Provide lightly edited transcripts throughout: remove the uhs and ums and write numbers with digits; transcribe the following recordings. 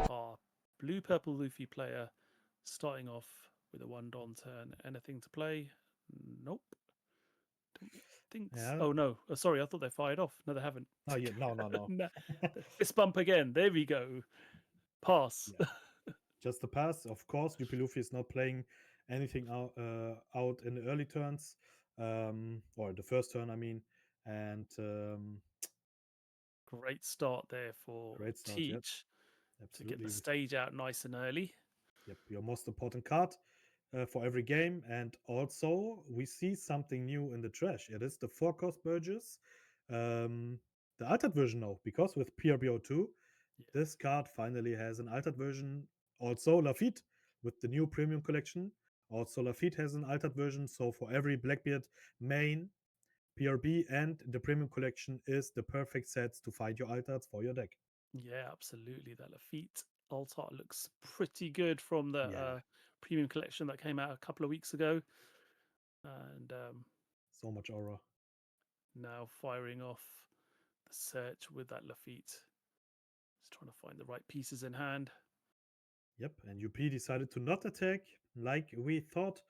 Our blue-purple Luffy player starting off with a 1 Don turn. Anything to play? Nope. Don't think so. Yeah. Oh, no. Oh, sorry, I thought they fired off. No, they haven't. Oh, yeah. No. No. Fist bump again. There we go. Pass. Yeah. Just the pass. Of course, UP-LUFFY is not playing anything out in the early turns, or the first turn, I mean. And Great start there for great start, Teach yep. to Absolutely. get the stage out nice and early. Yep, your most important card for every game. And also, we see something new in the trash. It is the 4-cost Burgess, the altered version now, because with PRBO2, this card finally has an altered version. Also, Lafitte with the new premium collection. Also, Lafitte has an altered version. So, for every Blackbeard main, PRB and the premium collection is the perfect sets to find your alters for your deck. Yeah, absolutely. That Lafitte altar looks pretty good from the premium collection that came out a couple of weeks ago. And so much aura. Now firing off the search with that Lafitte. Just trying to find the right pieces in hand. Yep, and UP decided to not attack like we thought.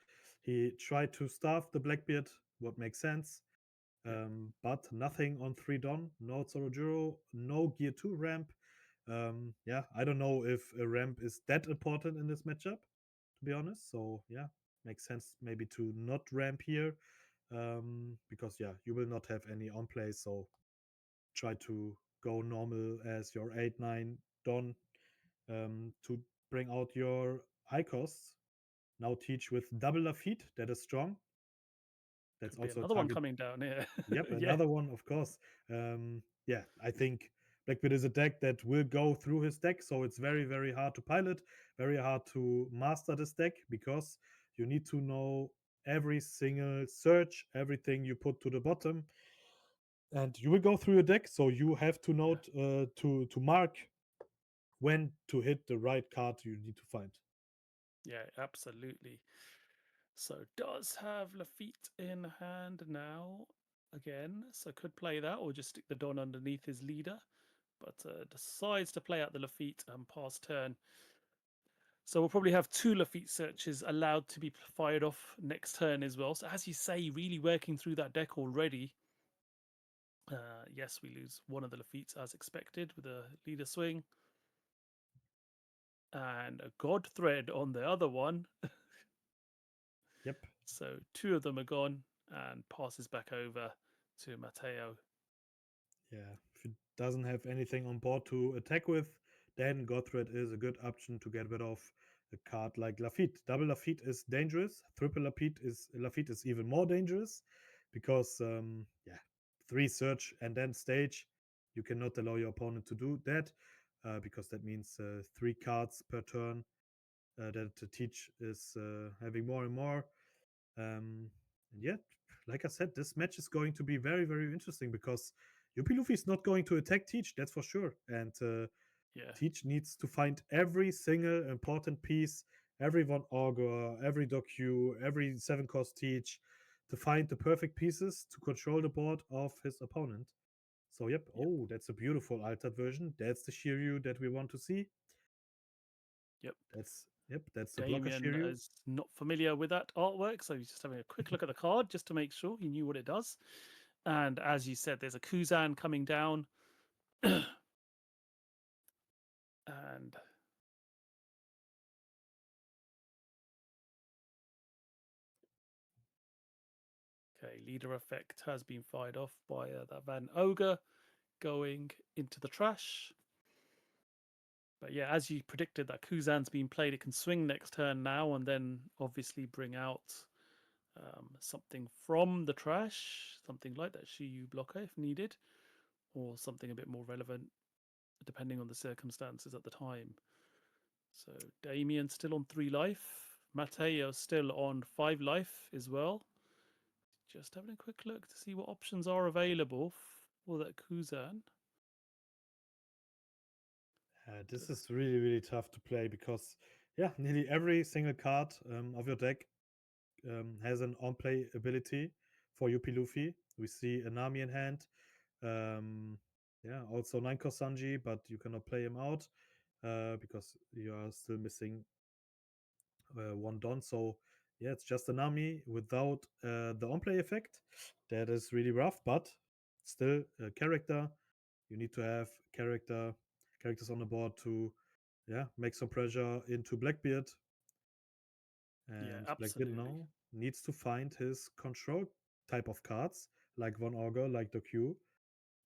He tried to starve the Blackbeard, what makes sense. But nothing on 3 Don, no Zoro, no Gear 2 ramp. Yeah, I don't know if a ramp is that important in this matchup, to be honest. So yeah, makes sense maybe to not ramp here. Because yeah, you will not have any on play, so try to go normal as your 8-9 Don to bring out your high costs. Now Teach with double Lafitte, that is strong. That's Could be also another a one target. coming down here. Yep, Yeah. another one, of course. Yeah, I think Blackbeard is a deck that will go through his deck, so it's very, very hard to pilot, very hard to master this deck, because you need to know every single search, everything you put to the bottom, and you will go through your deck, so you have to note to mark when to hit the right card you need to find. Yeah, absolutely. So does have Lafitte in hand now again, so could play that or just stick the Don underneath his leader, but decides to play out the Lafitte and pass turn. So we'll probably have 2 Lafitte searches allowed to be fired off next turn as well. So as you say, really working through that deck already. Yes, we lose one of the Laffittes as expected with a leader swing. And a God Thread on the other one. Yep. So 2 of them are gone and passes back over to Matteo. Yeah, if it doesn't have anything on board to attack with, then Godthread is a good option to get rid of a card like Lafitte. Double Lafitte is dangerous. Triple Lafitte is even more dangerous because yeah, 3 search and then stage. You cannot allow your opponent to do that because that means 3 cards per turn that the Teach is having more and more. And yeah, like I said, this match is going to be very, very interesting because UP-LUFFY is not going to attack Teach, that's for sure. And Teach needs to find every single important piece, every one Augur, every Docu, every 7-cost Teach, to find the perfect pieces to control the board of his opponent. So yep. Oh, that's a beautiful altered version. That's the Shiryu that we want to see. Yep. That's the blocker Damien Shiryu. is not familiar with that artwork, so he's just having a quick look at the card just to make sure he knew what it does. And as you said, there's a Kuzan coming down. And okay, leader effect has been fired off by that Van Ogre going into the trash. But yeah, as you predicted, that Kuzan's been played. It can swing next turn now and then obviously bring out something from the trash, something like that Shiyu blocker if needed, or something a bit more relevant depending on the circumstances at the time. So Damien still on 3 life. Matteo still on 5 life as well. Just having a quick look to see what options are available for that Kuzan. This is really, really tough to play because, yeah, nearly every single card of your deck has an on-play ability for UP-LUFFY. We see a Nami in hand. Yeah, also 9-cost Sanji, but you cannot play him out because you are still missing one Don. So yeah, it's just a Nami without the on-play effect. That is really rough, but still a character. You need to have characters on the board to make some pressure into Blackbeard. Yeah, And Blackbeard absolutely. now needs to find his control type of cards, like Von Augur, like the Q,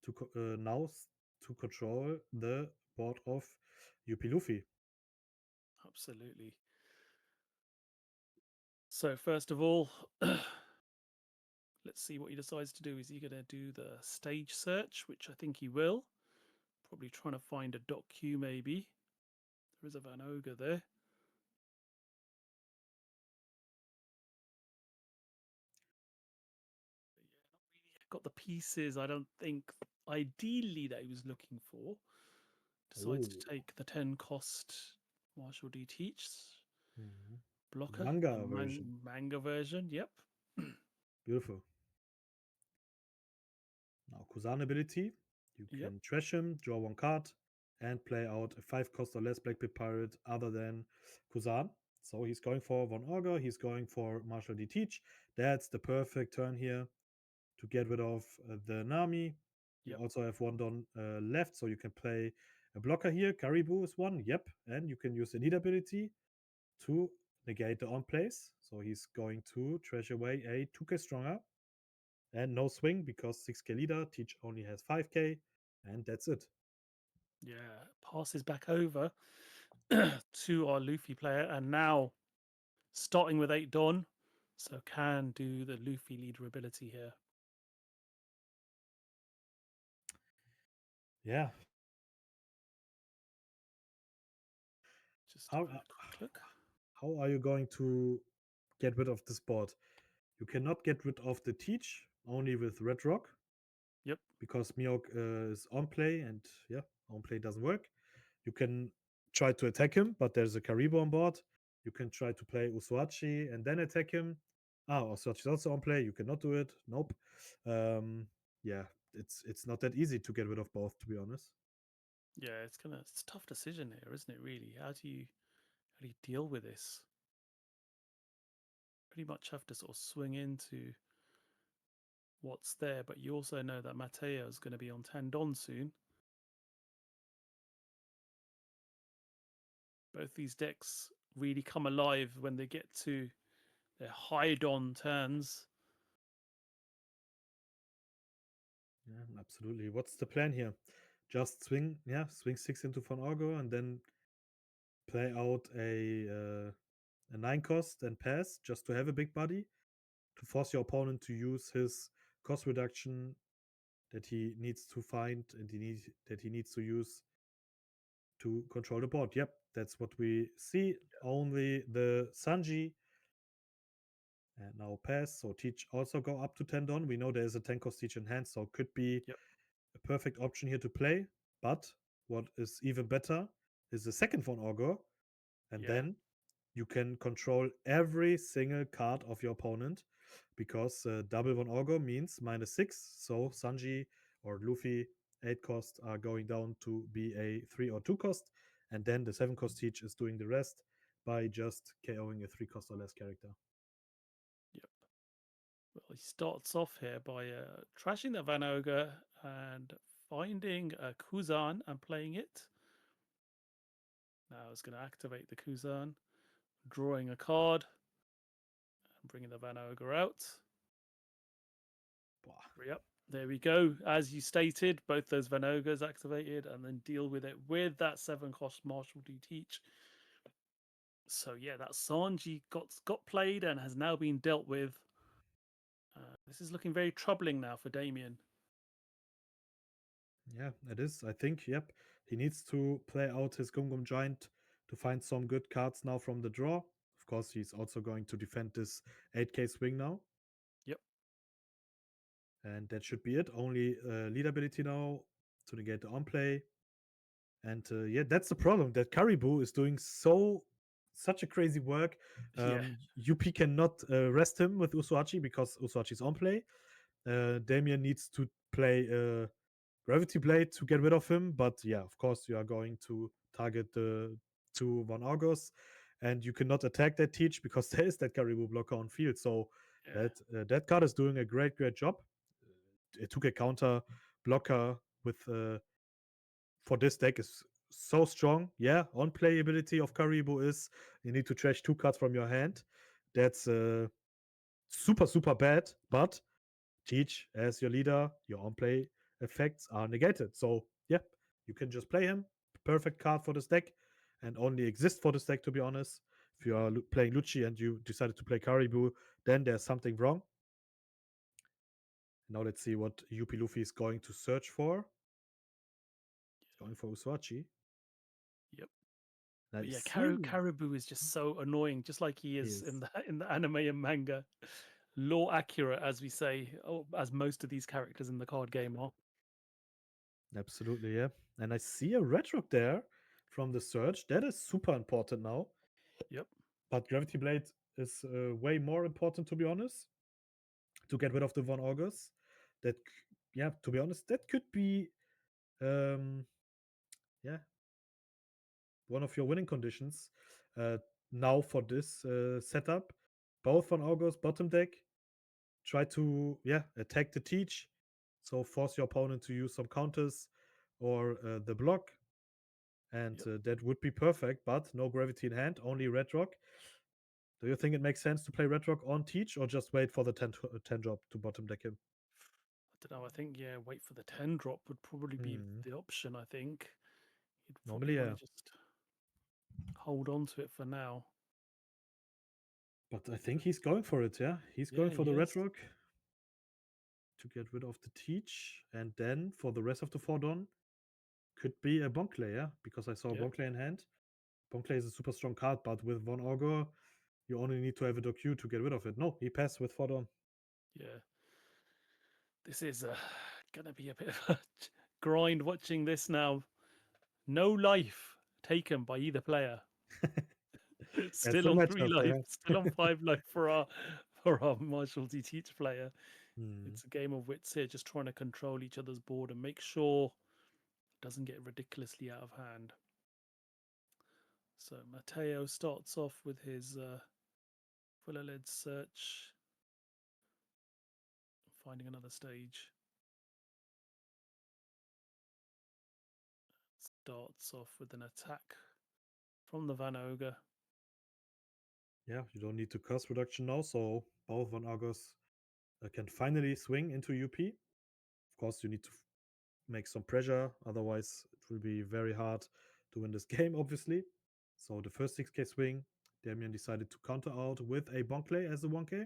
to to control the board of UP-LUFFY. Absolutely. So first of all, let's see what he decides to do. Is he going to do the stage search, which I think he will? Probably trying to find a dot Q maybe. There is a Van Ogre there. But yeah, not really got the pieces, I don't think, ideally that he was looking for. Decides Oh, to take the 10 cost Marshall D Teach mhm. blocker, the Manga version. manga version. Yep. Beautiful. Now, Kuzan ability. You Yep. can trash him, draw one card, and play out a 5-cost or less Blackbeard pirate other than Kuzan. So he's going for Von Augur, he's going for Marshall D Teach. That's the perfect turn here to get rid of the Nami. You Yep. also have one Don left, so you can play a blocker here. Caribou is one, yep. And you can use the need ability to negate the on plays. So he's going to trash away a 2k stronger and no swing because 6k leader. Teach only has 5k, and that's it. Yeah. Passes back over to our Luffy player, and now starting with 8 Don, so can do the Luffy leader ability here. Yeah. Just How have a quick look. how are you going to get rid of this board? You cannot get rid of the Teach only with Red Rock Yep. because Miok is on play, and on play doesn't work. You can try to attack him, but there's a Karibo on board. You can try to play Usuachi and then attack him. Usuachi is also on play. You cannot do it. Nope. Um, yeah, it's not that easy to get rid of both, to be honest. Yeah, it's a tough decision here, isn't it? Really, how do you deal with this? Pretty much have to sort of swing into what's there, but you also know that Mateo is going to be on 10 Don soon. Both these decks really come alive when they get to their high Don turns. Yeah, absolutely. What's the plan here? Just swing 6 into Von Orgo and then play out a 9 cost and pass just to have a big body to force your opponent to use his cost reduction that he needs to find and that he needs to use to control the board. Yep, that's what we see. Only the Sanji and now pass. So Teach also go up to 10 Don. We know there is a 10 cost Teach in hand, so could be Yep. a perfect option here to play. But what is even better is the second Von Orgo, and Yeah. then you can control every single card of your opponent because double Von Orgo means -6. So Sanji or Luffy 8 cost are going down to be a 3 or 2 cost, and then the 7 cost Teach is doing the rest by just KOing a 3 cost or less character. Yep. Well, he starts off here by trashing the Van Ogre and finding a Kuzan and playing it. Now it's going to activate the Kuzan, drawing a card and bringing the Van Ogre out. Yep, there we go. As you stated, both those Van Ogres activated and then deal with it with that 7 cost Marshall D Teach. So yeah, that Sanji got played and has now been dealt with. This is looking very troubling now for Damien. Yeah, it is. I think, yep. He needs to play out his Gum Gum Giant to find some good cards now from the draw. Of course, he's also going to defend this 8k swing now. Yep. And that should be it. Only lead ability now to negate the on play. And that's the problem that Caribou is doing such a crazy work. Yeah. UP cannot rest him with Usuachi because Usuachi is on play. Damien needs to play Gravity Blade to get rid of him. But yeah, of course, you are going to target the two Von August, and you cannot attack that Teach because there is that Caribou blocker on field. So Yeah. that card is doing a great job. It took a counter blocker with for this deck is so strong. Yeah, on playability of Caribou is you need to trash two cards from your hand. That's super bad, but Teach as your leader, your on play effects are negated. So yeah, you can just play him. Perfect card for this deck, and only exists for this deck. To be honest, if you are playing Lucci and you decided to play Caribou, then there's something wrong. Now let's see what UP-LUFFY is going to search for. He's going for Uswachi. Yep. Now But you yeah, see him. Caribou is just so annoying, just like he He is is in the anime and manga. Law accurate, as we say, as most of these characters in the card game are. absolutely, yeah. And I see a red rock there from the search. That is super important now. Yep. But Gravity Blade is way more important, to be honest, to get rid of the Von August. That, yeah, to be honest, that could be, um, yeah, one of your winning conditions uh, now for this setup. Both Von August bottom deck. Try to, yeah, attack the Teach. So force your opponent to use some counters or the block. And Yep. that would be perfect, but no gravity in hand, only red rock. Do you think it makes sense to play red rock on Teach or just wait for the 10 drop to bottom deck him? I don't know. I think yeah, wait for the 10 drop would probably be Hmm. the option. I think you'd probably Normally, want to yeah. just hold on to it for now. But I think he's going for it, yeah. He's Yeah, going for he the red is. rock to get rid of the Teach. And then for the rest of the Fordon, could be a Bonkley, yeah. Because I saw Yeah. Bonkley in hand. Bonkley is a super strong card, but with Von Augur, you only need to have a Doku to get rid of it. No, he passed with Fordon. Yeah. This is gonna be a bit of a grind watching this now. No life taken by either player. That's Still the on 3 matchup, life, yeah. still on 5 life for our Marshall D Teach player. Hmm. It's a game of wits here, just trying to control each other's board and make sure it doesn't get ridiculously out of hand. So Matteo starts off with his fuller led search, finding another stage. Starts off with an attack from the Van Ogre. Yeah, you don't need to cost reduction now, so both Von August can finally swing into UP. Of course, you need to make some pressure, otherwise, it will be very hard to win this game, obviously. So, the first 6k swing, Damien decided to counter out with a Bonkley as a 1k.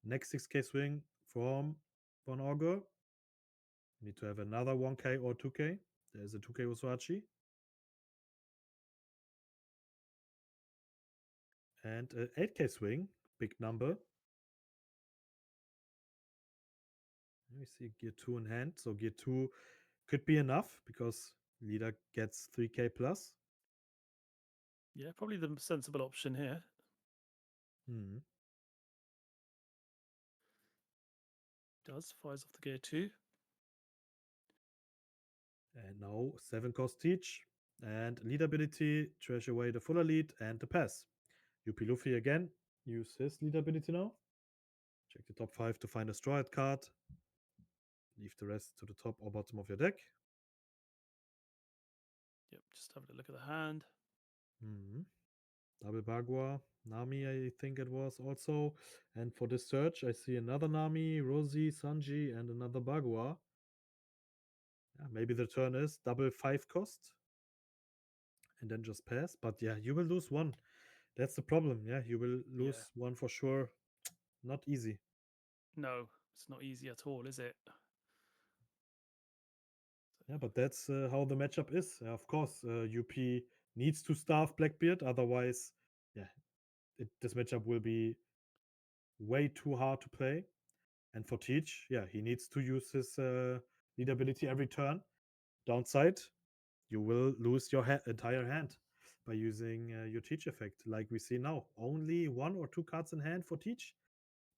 Next 6k swing from Von Augur. You need to have another 1k or 2k. There's a 2k Usuachi. And a 8k swing, big number. Let me see gear 2 in hand. So gear 2 could be enough because leader gets 3k plus. Yeah, probably the sensible option here. Hmm. Does fires off the gear 2. And now 7 cost teach. And lead ability, trash away the fuller lead and the pass. UP-LUFFY again. Use his lead ability now. Check the top 5 to find a straw hat card. Leave the rest to the top or bottom of your deck. Yep, just have a look at the hand. Hmm. Double Bagua, Nami, I think it was also. And for this search, I see another Nami, Rosie, Sanji, and another Bagua. Yeah, maybe the turn is double 5 cost and then just pass. But yeah, you will lose one. That's the problem. Yeah, you will Yeah. lose one for sure. Not easy. No, it's not easy at all, is it? Yeah, but that's how the matchup is. Of course, UP needs to starve Blackbeard. Otherwise, yeah, this matchup will be way too hard to play. And for Teach, yeah, he needs to use his lead ability every turn. Downside, you will lose your entire hand by using your Teach effect, like we see now. Only 1 or 2 cards in hand for Teach.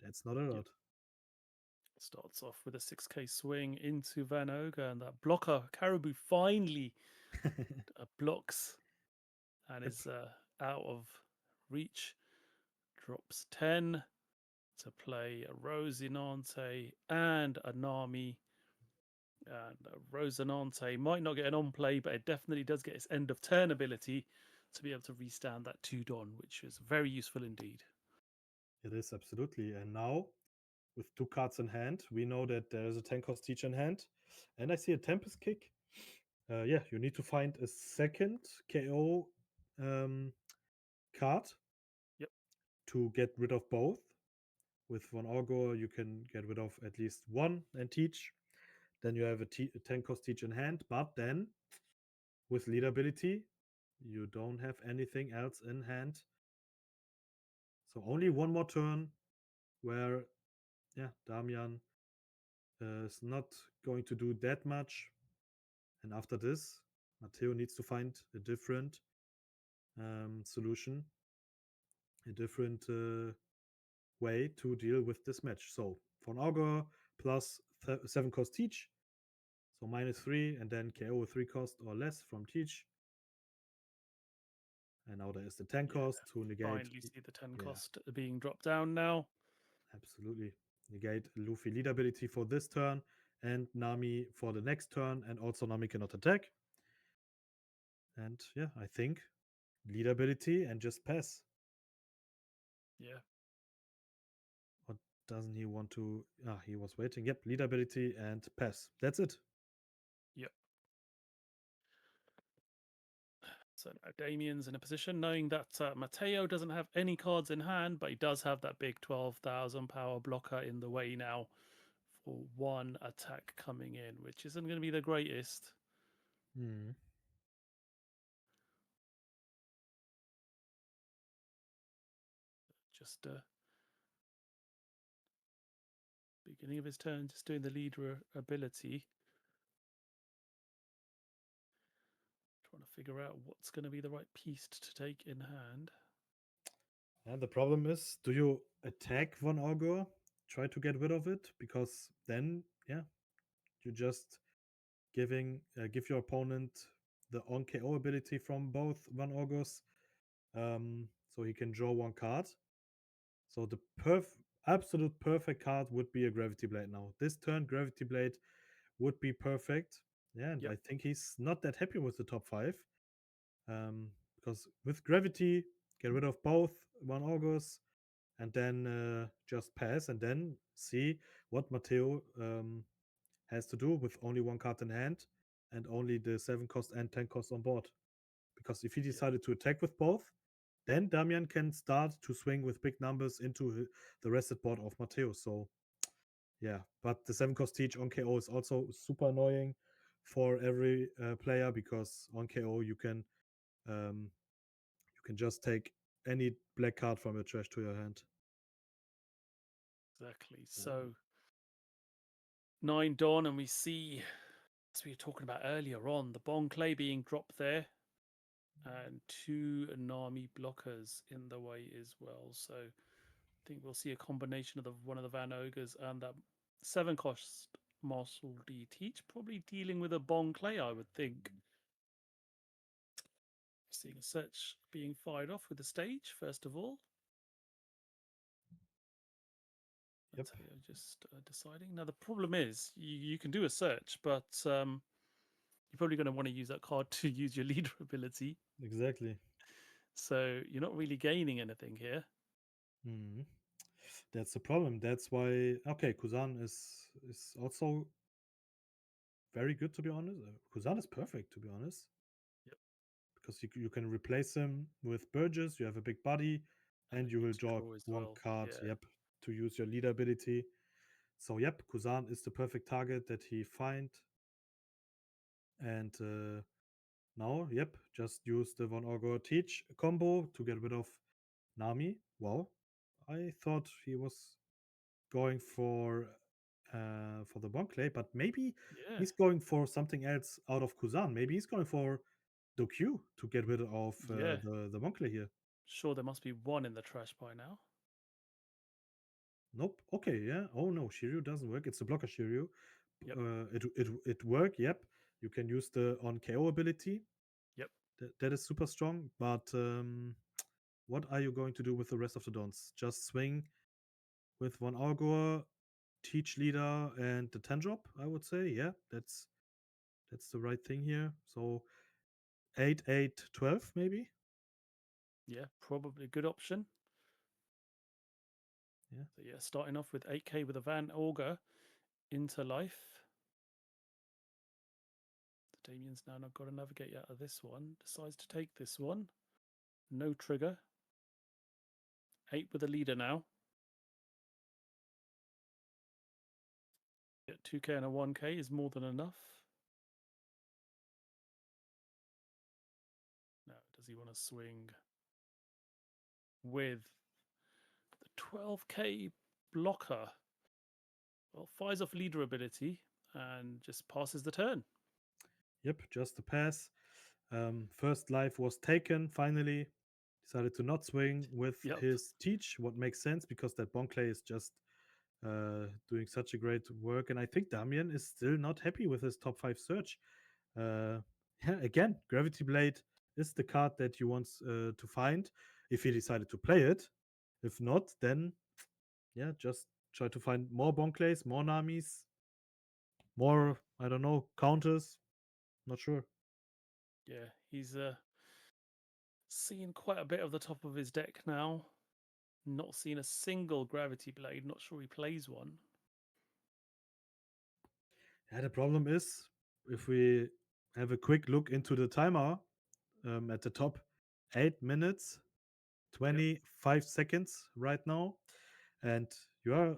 That's not a Yep. lot. Starts off with a 6k swing into Van Ogre, and that blocker Caribou finally blocks and Yep. is out of reach. Drops 10 to play a Rosinante and a Nami. And Rosinante might not get an on play, but it definitely does get its end of turn ability to be able to restand that 2 Don, which is very useful indeed. It is absolutely. And now, with 2 cards in hand, we know that there is a 10 cost teach in hand. And I see a Tempest Kick. Yeah, you need to find a second KO card Yep. to get rid of both. With one Augur, you can get rid of at least one and teach. Then you have a 10 cost teach in hand. But then, with lead ability, you don't have anything else in hand. So only one more turn where, yeah, Damian is not going to do that much. And after this, Matteo needs to find a different solution, a different way to deal with this match. So for an Augur plus 7 cost teach, so -3, and then KO with 3 cost or less from teach. And now there is the 10 Yeah. cost to negate. Finally see the 10 Yeah, cost being dropped down now. absolutely. Negate Luffy lead ability for this turn and Nami for the next turn, and also Nami cannot attack. And yeah, I think lead ability and just pass. Yeah. Or doesn't he want to? Ah, he was waiting. Yep, lead ability and pass. That's it. Yep. So now Damien's in a position knowing that Matteo doesn't have any cards in hand, but he does have that big 12,000 power blocker in the way now for one attack coming in, which isn't going to be the greatest. Hmm. Just beginning of his turn, just doing the leader ability. Trying to figure out what's going to be the right piece to take in hand. And the problem is, do you attack one Augur, try to get rid of it? Because then, yeah, you just give your opponent the on KO ability from both one Augurs, so he can draw one card. So the absolute perfect card would be a Gravity Blade now. This turn, Gravity Blade would be perfect. Yeah, and Yep. I think he's not that happy with the top 5. Because with Gravity, get rid of both one August and then just pass and then see what Matteo has to do with only one card in hand and only the 7 cost and 10 cost on board. Because if he Yeah. decided to attack with both, then Damian can start to swing with big numbers into the rested board of Matteo. So yeah, but the 7 cost teach on KO is also super annoying for every player, because on KO you can just take any black card from your trash to your hand. Exactly. So 9 Dawn, and we see, as we were talking about earlier on, the Bon Clay being dropped there, and 2 Nami blockers in the way as well. So I think we'll see a combination of one of the Van Ogres and that 7 cost Marshall D Teach, probably dealing with a Bon Clay, I would think. Seeing a search being fired off with the stage, first of all. Yep. Matteo just deciding. Now, the problem is you can do a search, but you're probably going to want to use that card to use your leader ability. Exactly. So you're not really gaining anything here. Hmm. That's the problem. That's why Kuzan is also very good, to be honest. Kuzan is perfect, to be honest, Yep. because you can replace him with Burgess. You have a big body, And and then you you will get to draw draw as one well. card. Yeah. Yep, to use your leader ability. So yep, Kuzan is the perfect target that he find. And now, yep, just use the Von Orgo Teach combo to get rid of Nami. Wow, I thought he was going for the Bonclay, but maybe Yeah. he's going for something else out of Kuzan. Maybe he's going for Dokyu to get rid of Yeah. the Bonclay here. Sure, there must be one in the trash by now. Nope. Okay, yeah. Oh no, Shiryu doesn't work. It's a blocker Shiryu. Yep. It work. Yep. You can use the on KO ability. Yep. That is super strong. But what are you going to do with the rest of the dons? Just swing with one Augur, teach leader, and the 10 drop. I would say, yeah, that's the right thing here. So 8, 8, 12 maybe. Yeah, probably a good option. Yeah. So yeah, starting off with 8k with a Van Augur into life. So Damien's now not got to navigate out of this one. Decides to take this one. No trigger. 8 with a leader now. Yeah, 2k and a 1k is more than enough. Now, does he want to swing with the 12k blocker? Well, fires off leader ability and just passes the turn. Yep, just a pass. First life was taken finally. Decided to not swing with Yep. his teach, what makes sense because that Bonclay is just doing such a great work. And I think Damien is still not happy with his top 5 search. Yeah, again, Gravity Blade is the card that you want to find if he decided to play it. If not, then yeah, just try to find more Bonclays, more Namis, more, I don't know, counters. Not sure. Yeah, he's seeing quite a bit of the top of his deck now. Not seen a single Gravity Blade. Not sure he plays one. Yeah, the problem is if we have a quick look into the timer at the top, 8 minutes, 25 seconds right now, and you are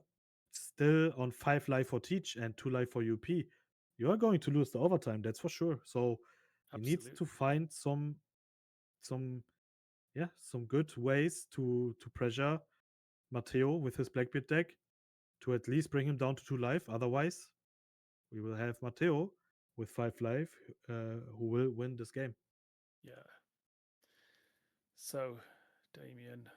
still on 5 life for teach and 2 life for UP. You are going to lose the overtime, that's for sure. So he needs Absolutely. to find some some good ways to pressure Matteo with his Blackbeard deck to at least bring him down to 2 life. Otherwise, we will have Matteo with 5 life who will win this game. Yeah. So, Damien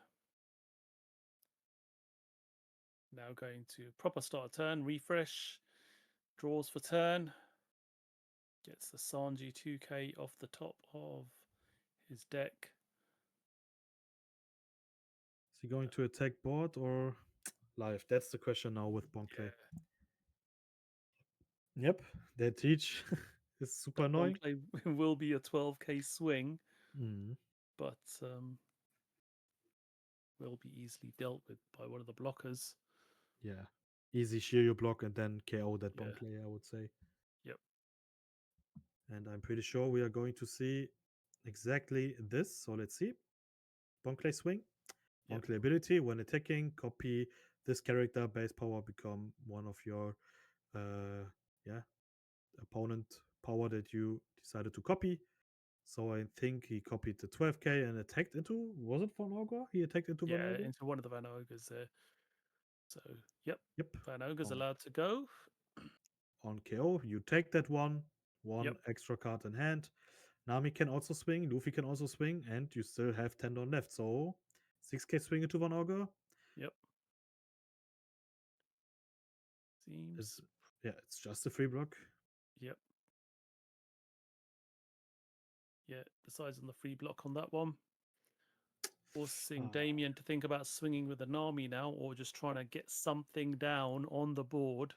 now going to proper start turn, refresh, draws for turn, gets the Sanji 2k off the top of his deck. Is he going to attack board or live? That's the question now with Bonclay. Yeah, Yep, that teach is super that annoying. Bonkley will be a 12k swing, Mm, but will be easily dealt with by one of the blockers. yeah, easy Shiryu block and then KO that Yeah. Bonclay, I would say. Yep. And I'm pretty sure we are going to see exactly this. So let's see. Bonclay swing. Yep. Bonclay ability. When attacking, copy this character base power become one of your yeah opponent power that you decided to copy. So I think he copied the 12k and attacked into, was it Van Ogre? He attacked into Van Yeah, Ogre? into one of the Van Ogres there. So, yep. Yep. Van Ogre's On allowed to go. KO, you take that one Yep. extra card in hand. Nami can also swing, Luffy can also swing, and you still have 10 on left. So 6k swing into Van Ogre. Yep. Is Seems. yeah, it's just a free block. Yep. Yeah. Decides on the free block on that one. Forcing Ah, Damien to think about swinging with the Nami now or just trying to get something down on the board.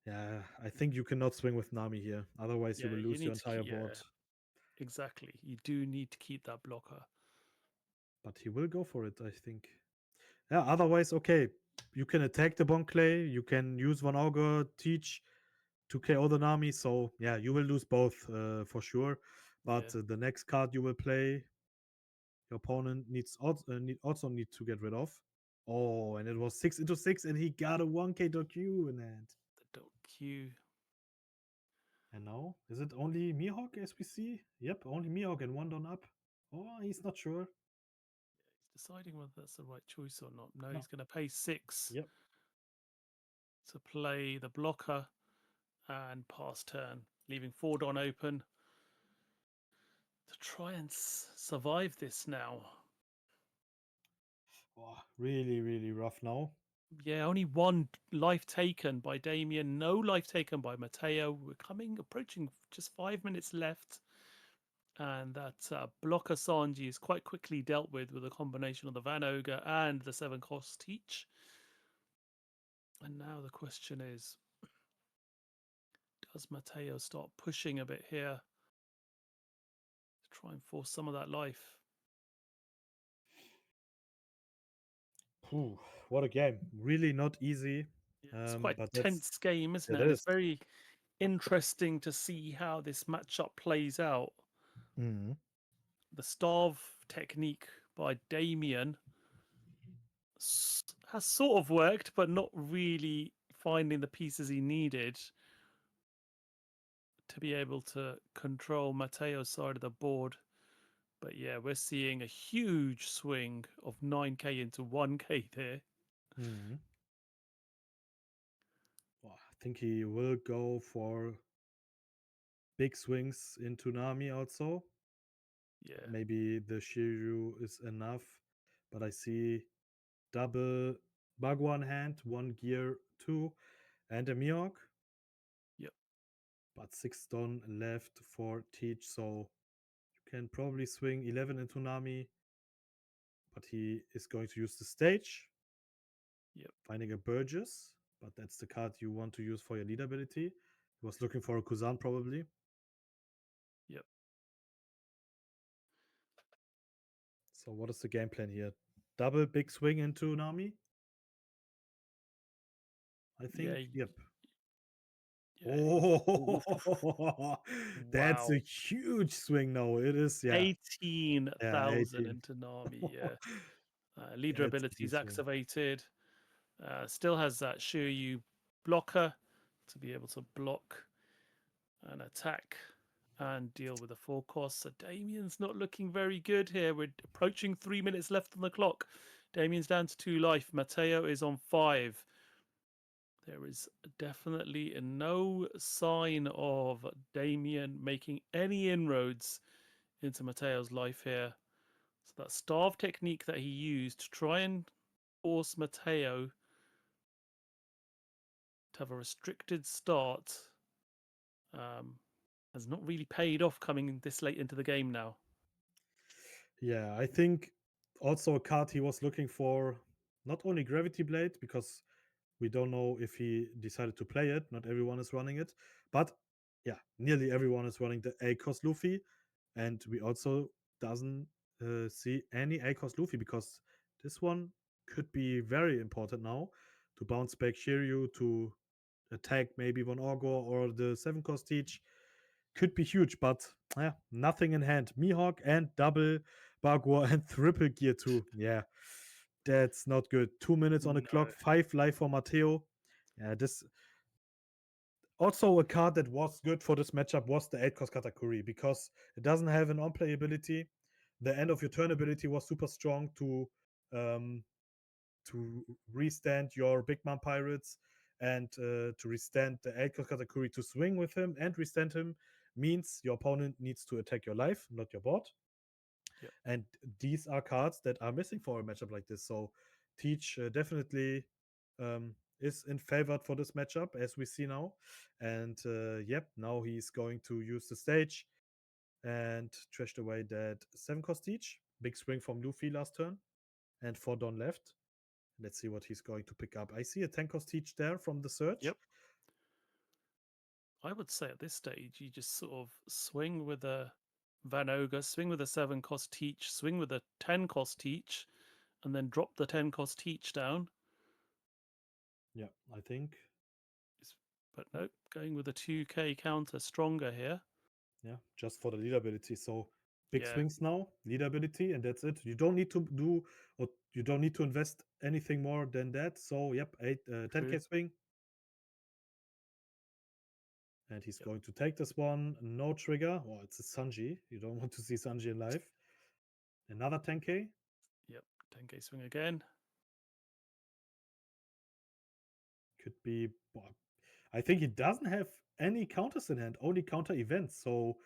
yeah, I think you cannot swing with Nami here. Otherwise, you Yeah, will you lose your need to entire keep. board. Yeah, exactly. You do need to keep that blocker. But he will go for it, I think. Yeah, otherwise, okay. You can attack the Bonclay, you can use Van Augur, teach to KO the Nami. So, yeah, you will lose both for sure. But Yeah. the next card you will play, your opponent also need to get rid of. Oh, and it was 6 into 6, and he got a 1k Q in hand. The dot Q. And now, is it only Mihawk as we see? Yep, only Mihawk and one down up. Oh, he's not sure. He's deciding whether that's the right choice or not. No, No. he's going to pay 6 Yep. to play the blocker and pass turn, leaving 4 Don open to try and survive this now. Oh, really, really rough now. Yeah, only one life taken by Damien, no life taken by Matteo. We're approaching just 5 minutes left. And that blocker Sanji is quite quickly dealt with a combination of the Van Ogre and the 7-cost Teach. And now the question is, does Matteo start pushing a bit here to try and force some of that life? Phew, what a game. Really not easy. Yeah, it's quite But a tense game, isn't it? it And is. it's very interesting to see how this matchup plays out. Mhm. The starve technique by Damien has sort of worked, but not really finding the pieces he needed to be able to control Mateo's side of the board. But yeah, we're seeing a huge swing of 9k into 1k there. Mhm. Oh, I think he will go for big swings into Nami also. Yeah, Maybe the Shiryu is enough, but I see double Bagwan hand, one gear two, and a Mihawk, yep, but 6 stone left for Teach, so you can probably swing 11 into Nami, but he is going to use the stage, yep, finding a Burgess, but that's the card you want to use for your lead ability. He was looking for a Kuzan probably. yep. So what is the game plan here? Double big swing into Nami? I Yeah, think, yep. yeah. Oh, that's a Wow. huge swing now. It is, yeah. Yeah, 18,000 18. into Nami, yeah. Leader That's a abilities huge swing. activated. Still has that Shiryu blocker to be able to block an attack and deal with the 4 costs. So Damien's not looking very good here. We're approaching 3 minutes left on the clock. Damien's down to 2 life. Matteo is on 5. There is definitely no sign of Damien making any inroads into Matteo's life here. So that starve technique that he used to try and force Matteo to have a restricted start um, has not really paid off coming this late into the game now. Yeah, I think also a card he was looking for, not only Gravity Blade, because we don't know if he decided to play it. Not everyone is running it, but yeah, nearly everyone is running the A-Cost Luffy, and we also doesn't see any A-Cost Luffy because this one could be very important now to bounce back Shiryu, to attack maybe Von Orgor or the 7-cost Teach. Could be huge, but yeah, nothing in hand. Mihawk and double Bagua and triple gear 2. Yeah, that's not good. 2 minutes on the No. clock, 5 life for Matteo. Yeah, this also a card that was good for this matchup was the 8-cost Katakuri because it doesn't have an on-play ability. The end of your turn ability was super strong um, to restand your Big Mom Pirates and to restand the 8-cost Katakuri to swing with him and restand him means your opponent needs to attack your life, not your board. Yep. And these are cards that are missing for a matchup like this. So Teach definitely is in favored for this matchup, as we see now. And yep, now he's going to use the stage and trashed away that 7-cost Teach. Big swing from Luffy last turn, and 4 Don left. Let's see what he's going to pick up. I see a 10-cost Teach there from the search. Yep. I would say at this stage, you just sort of swing with a Van Ogre, swing with a 7-cost Teach, swing with a 10-cost Teach, and then drop the 10-cost Teach down. Yeah, I think. But nope, going with a 2k counter stronger here. Yeah, just for the lead ability. So big Yeah, swings now, lead ability, and that's it. You don't need to do, or you don't need to invest anything more than that. So yep, 10k true. swing, and he's Yep, going to take this one. No trigger. Oh, it's a Sanji. You don't want to see Sanji in live. Another 10k. yep. 10k swing again. Could be. Well, I think he doesn't have any counters in hand, only counter events. So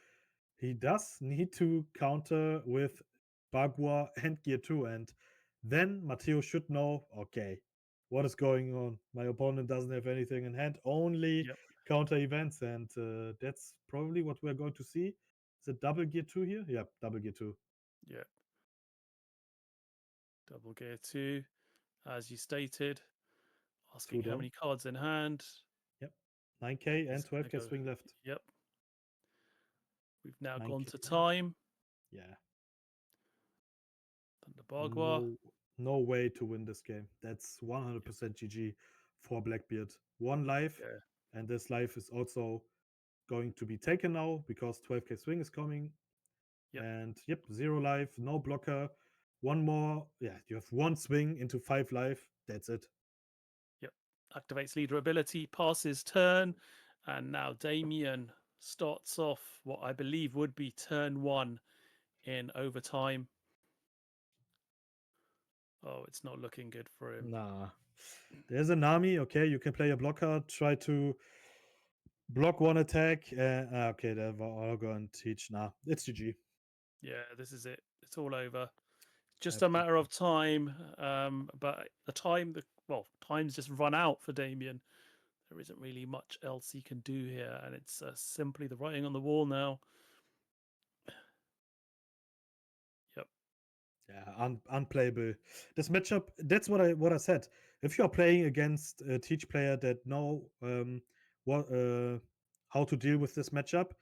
he does need to counter with Bagua and Gear 2. And then Matteo should know, okay, what is going on? My opponent doesn't have anything in hand, only Yep. counter events, and that's probably what we're going to see. Is it double gear 2 here? Yep, double gear 2. Yep. Double gear 2, as you stated. Asking how down. many cards in hand. Yep. 9k and He's gonna 12k go. swing left. Yep. We've now 9k. gone to time. Yeah. Thunder Bagua. No way to win this game. That's 100% GG for Blackbeard. One life, Yeah. and this life is also going to be taken now because 12k swing is coming. Yep. And yep, 0 life, no blocker. One more. Yeah, you have 1 swing into 5 life. That's it. Yep. Activates leader ability, passes turn, and now Damien starts off what I believe would be turn 1 in overtime. Oh, it's not looking good for him. Nah. There's a Nami. Okay, you can play a blocker. Try to block 1 attack. Okay, there I'll go and teach. Nah, it's GG. Yeah, this is it. It's all over. Just a matter of time. But time's just run out for Damien. There isn't really much else he can do here, and it's simply the writing on the wall now. Yep. Yeah, unplayable. This matchup. That's what I said. If you're playing against a teach player that know what how to deal with this matchup,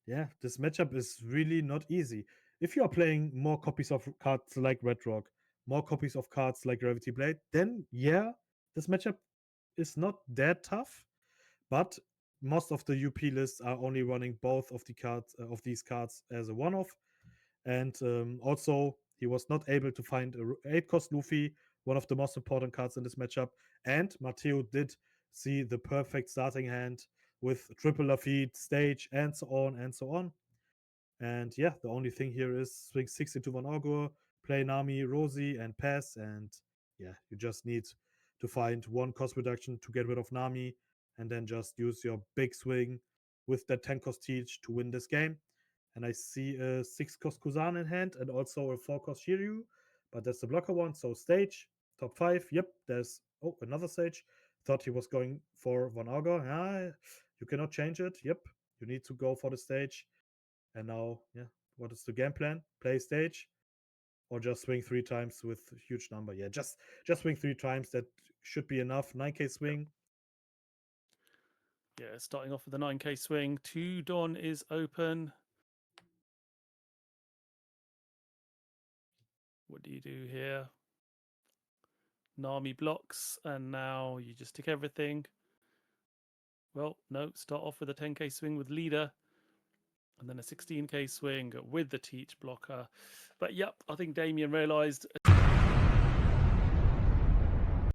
yeah, this matchup is really not easy. If you are playing more copies of cards like Red Rock, more copies of cards like Gravity Blade, then yeah, this matchup is not that tough. But most of the UP lists are only running both of the cards of these cards as a one-off, and also he was not able to find a 8-cost Luffy, one of the most important cards in this matchup. And Matteo did see the perfect starting hand with triple Lafitte, stage, and so on and so on. And yeah, the only thing here is swing 60 to 1 Augur, play Nami, Rosie, and pass. And yeah, you just need to find 1 cost reduction to get rid of Nami, and then just use your big swing with that 10 cost teach to win this game. And I see a 6 cost Kuzan in hand and also a 4 cost Shiryu, but that's the blocker one. So stage, top 5. Yep, there's another stage. Thought he was going for 1 Augur. Ah, you cannot change it. Yep, you need to go for the stage. And now, yeah, what is the game plan? Play stage or just swing 3 times with a huge number? Yeah, just swing 3 times. That should be enough. 9k swing. Yeah, starting off with the 9k swing. 2 Don is open. What do you do here? Nami blocks, and now you just tick everything. Well, no, start off with a 10k swing with leader, and then a 16k swing with the teach blocker. But yep, I think Damien realised